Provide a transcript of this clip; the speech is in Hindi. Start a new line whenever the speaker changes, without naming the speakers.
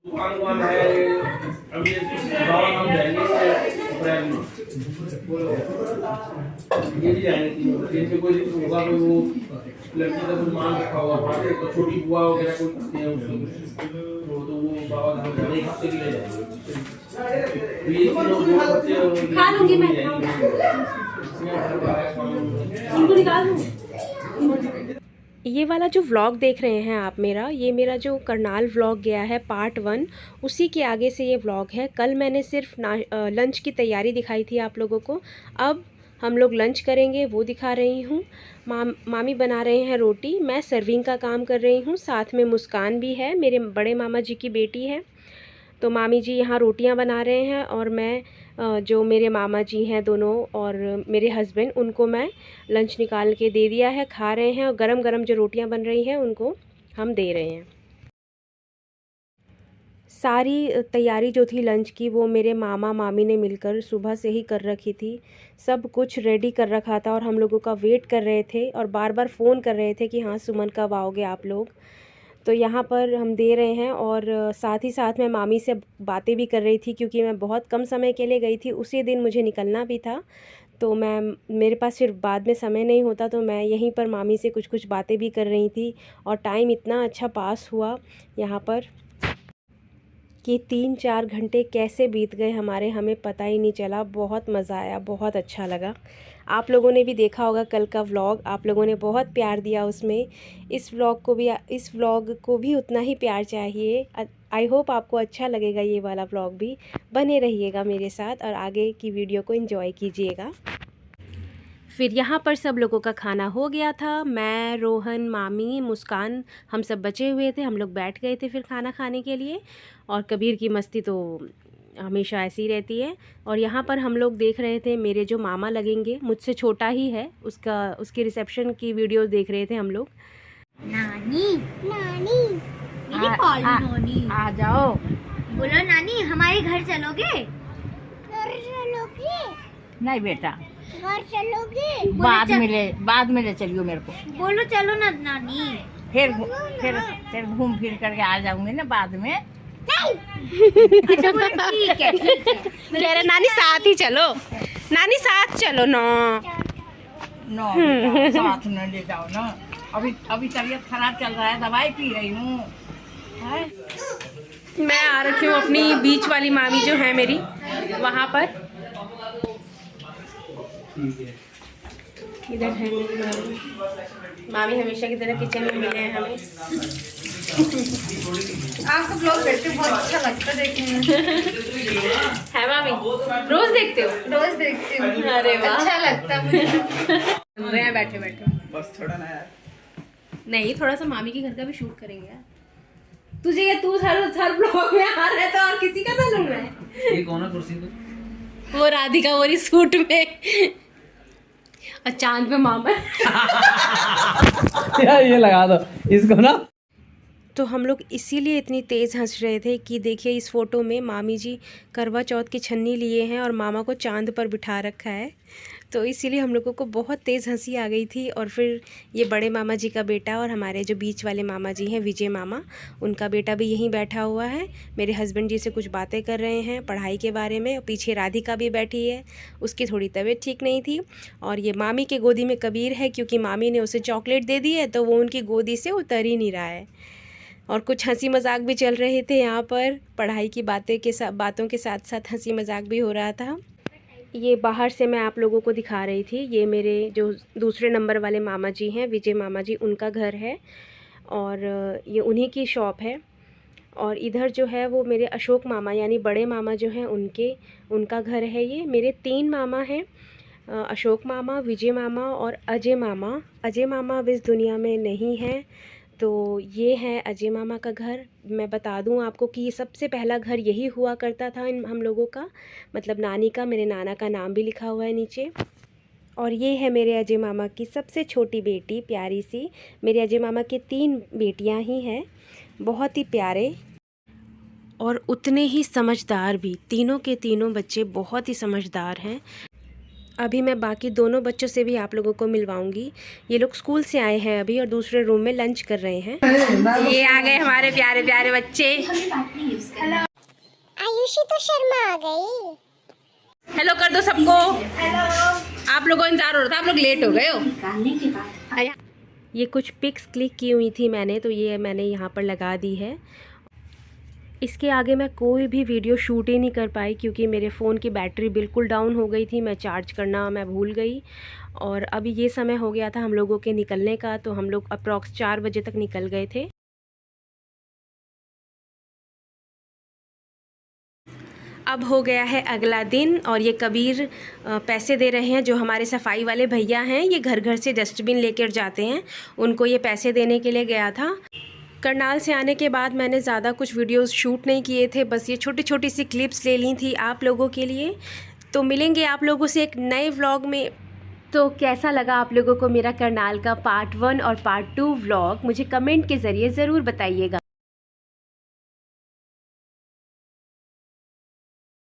दुकान है। अब ये बाबा हम जाएंगे अप्रैल में, ये भी जाएंगे तीनों। दिन में कोई होगा, कोई वो लड़की का कुछ मान रखा होगा वहाँ पे, तो छोटी बुआ वगैरह कोई करते हैं उसको, तो वो बाबा धाम जाने एक हफ्ते के लिए जाएंगे। तो ये तीनों दो बच्चे खा लूंगी मैं, उनको निकाल दूँ।
ये वाला जो व्लॉग देख रहे हैं आप मेरा, ये मेरा जो करनाल व्लॉग गया है पार्ट 1, उसी के आगे से ये व्लॉग है। कल मैंने सिर्फ लंच की तैयारी दिखाई थी आप लोगों को, अब हम लोग लंच करेंगे वो दिखा रही हूँ। मामी बना रहे हैं रोटी, मैं सर्विंग का काम कर रही हूँ, साथ में मुस्कान भी है, मेरे बड़े मामा जी की बेटी है। तो मामी जी यहाँ रोटियाँ बना रहे हैं और मैं जो मेरे मामा जी हैं दोनों और मेरे हस्बैंड, उनको मैं लंच निकाल के दे दिया है, खा रहे हैं। और गरम गरम जो रोटियां बन रही हैं उनको हम दे रहे हैं। सारी तैयारी जो थी लंच की वो मेरे मामा मामी ने मिलकर सुबह से ही कर रखी थी, सब कुछ रेडी कर रखा था और हम लोगों का वेट कर रहे थे और बार बार फ़ोन कर रहे थे कि हाँ सुमन कब आओगे आप लोग। तो यहाँ पर हम दे रहे हैं और साथ ही साथ मैं मामी से बातें भी कर रही थी, क्योंकि मैं बहुत कम समय के लिए गई थी, उसी दिन मुझे निकलना भी था। तो मेरे पास फिर बाद में समय नहीं होता, तो मैं यहीं पर मामी से कुछ कुछ बातें भी कर रही थी। और टाइम इतना अच्छा पास हुआ यहाँ पर कि 3-4 घंटे कैसे बीत गए हमारे, हमें पता ही नहीं चला। बहुत मज़ा आया, बहुत अच्छा लगा। आप लोगों ने भी देखा होगा कल का व्लॉग, आप लोगों ने बहुत प्यार दिया उसमें। इस व्लॉग को भी उतना ही प्यार चाहिए। आई होप आपको अच्छा लगेगा ये वाला व्लॉग भी। बने रहिएगा मेरे साथ और आगे की वीडियो को एंजॉय कीजिएगा। फिर यहाँ पर सब लोगों का खाना हो गया था। मैं, रोहन, मामी, मुस्कान, हम सब बचे हुए थे। हम लोग बैठ गए थे फिर खाना खाने के लिए। और कबीर की मस्ती तो हमेशा ऐसी ही रहती है। और यहाँ पर हम लोग देख रहे थे, मेरे जो मामा लगेंगे, मुझसे छोटा ही है, उसकी रिसेप्शन की वीडियो देख रहे थे हम लोग।
नानी नानी मेरी पालू नानी
आ जाओ।
बोलो नानी हमारे घर चलोगे? घर चलोगे?
नहीं बेटा,
घर चलोगे?
बाद में ले चलियो मेरे को।
बोलो चलो ना नानी।
फिर घूम फिर करके आ जाऊंगी ना बाद में।
अच्छा बोलो ठीक है ठीक है।
कह रहे नानी साथ ही चलो, नानी साथ चलो ना।
नो बेटा, साथ में ले जाओ ना। अभी तबीयत खराब चल रहा है, दवाई पी रही हूँ।
मैं आ रखी हूँ अपनी बीच वाली मामी जो है मेरी, वहाँ पर। इधर है मेरी मामी। मामी हमेशा की तरह किचन में मिले हैं हमें।
आपका ब्लॉग देखते हो, बहुत अच्छा लगता है देखने में।
है मामी, रोज देखते हो?
रोज देखती हूँ।
अरे वाह,
अच्छा लगता है मुझे।
बैठे बैठे
बस थोड़ा ना यार,
नहीं, थोड़ा सा मामी के घर का भी शूट करेंगे यार। तुझे ये तू हर ब्लॉग में आ रहा है तो और किसी का था मैं।
ये कौन है कुर्सी तो?
वो राधिका वो सूट में और चांद पे मामा।
यार ये लगा दो इसको ना।
तो हम लोग इसीलिए इतनी तेज़ हंस रहे थे कि देखिए इस फ़ोटो में मामी जी करवा चौथ की छन्नी लिए हैं और मामा को चांद पर बिठा रखा है। तो इसीलिए हम लोगों को बहुत तेज़ हंसी आ गई थी। और फिर ये बड़े मामा जी का बेटा और हमारे जो बीच वाले मामा जी हैं विजय मामा, उनका बेटा भी यहीं बैठा हुआ है। मेरे हस्बैंड जी से कुछ बातें कर रहे हैं पढ़ाई के बारे में। पीछे राधिका भी बैठी है, उसकी थोड़ी तबीयत ठीक नहीं थी। और ये मामी के गोदी में कबीर है, क्योंकि मामी ने उसे चॉकलेट दे दी है तो वो उनकी गोदी से उतर ही नहीं रहा है। और कुछ हंसी मजाक भी चल रहे थे यहाँ पर, पढ़ाई की बातों के साथ साथ हंसी मजाक भी हो रहा था। ये बाहर से मैं आप लोगों को दिखा रही थी, ये मेरे जो दूसरे नंबर वाले मामा जी हैं, विजय मामा जी, उनका घर है और ये उन्हीं की शॉप है। और इधर जो है वो मेरे अशोक मामा यानी बड़े मामा जो हैं उनका घर है। ये मेरे 3 मामा हैं, अशोक मामा, विजय मामा और अजय मामा। अजय मामा अब इस दुनिया में नहीं हैं। तो ये है अजय मामा का घर। मैं बता दूं आपको कि ये सबसे पहला घर यही हुआ करता था हम लोगों का, मतलब नानी का, मेरे नाना का नाम भी लिखा हुआ है नीचे। और ये है मेरे अजय मामा की सबसे छोटी बेटी, प्यारी सी। मेरे अजय मामा के 3 बेटियां ही हैं, बहुत ही प्यारे और उतने ही समझदार भी। तीनों के तीनों बच्चे बहुत ही समझदार हैं। अभी मैं बाकी दोनों बच्चों से भी आप लोगों को मिलवाऊंगी। ये लोग स्कूल से आए हैं अभी और दूसरे रूम में लंच कर रहे हैं। ये आ गए हमारे प्यारे प्यारे बच्चे।
आयुषी तो शर्मा आ गई।
हेलो कर दो सबको। आप लोगों को इंतजार हो रहा था, आप लोग लेट हो गए हो। ये कुछ पिक्स क्लिक की हुई थी मैंने, तो ये मैंने यहाँ पर लगा दी है। इसके आगे मैं कोई भी वीडियो शूट ही नहीं कर पाई क्योंकि मेरे फ़ोन की बैटरी बिल्कुल डाउन हो गई थी। मैं चार्ज करना भूल गई और अभी ये समय हो गया था हम लोगों के निकलने का, तो हम लोग अप्रॉक्स 4 बजे तक निकल गए थे। अब हो गया है अगला दिन और ये कबीर पैसे दे रहे हैं। जो हमारे सफाई वाले भैया हैं, ये घर घर से डस्टबिन लेकर जाते हैं, उनको ये पैसे देने के लिए गया था। करनाल से आने के बाद मैंने ज़्यादा कुछ वीडियोस शूट नहीं किए थे, बस ये छोटी छोटी सी क्लिप्स ले ली थी आप लोगों के लिए। तो मिलेंगे आप लोगों से एक नए व्लॉग में। तो कैसा लगा आप लोगों को मेरा करनाल का पार्ट 1 और पार्ट 2 व्लॉग, मुझे कमेंट के ज़रिए ज़रूर बताइएगा।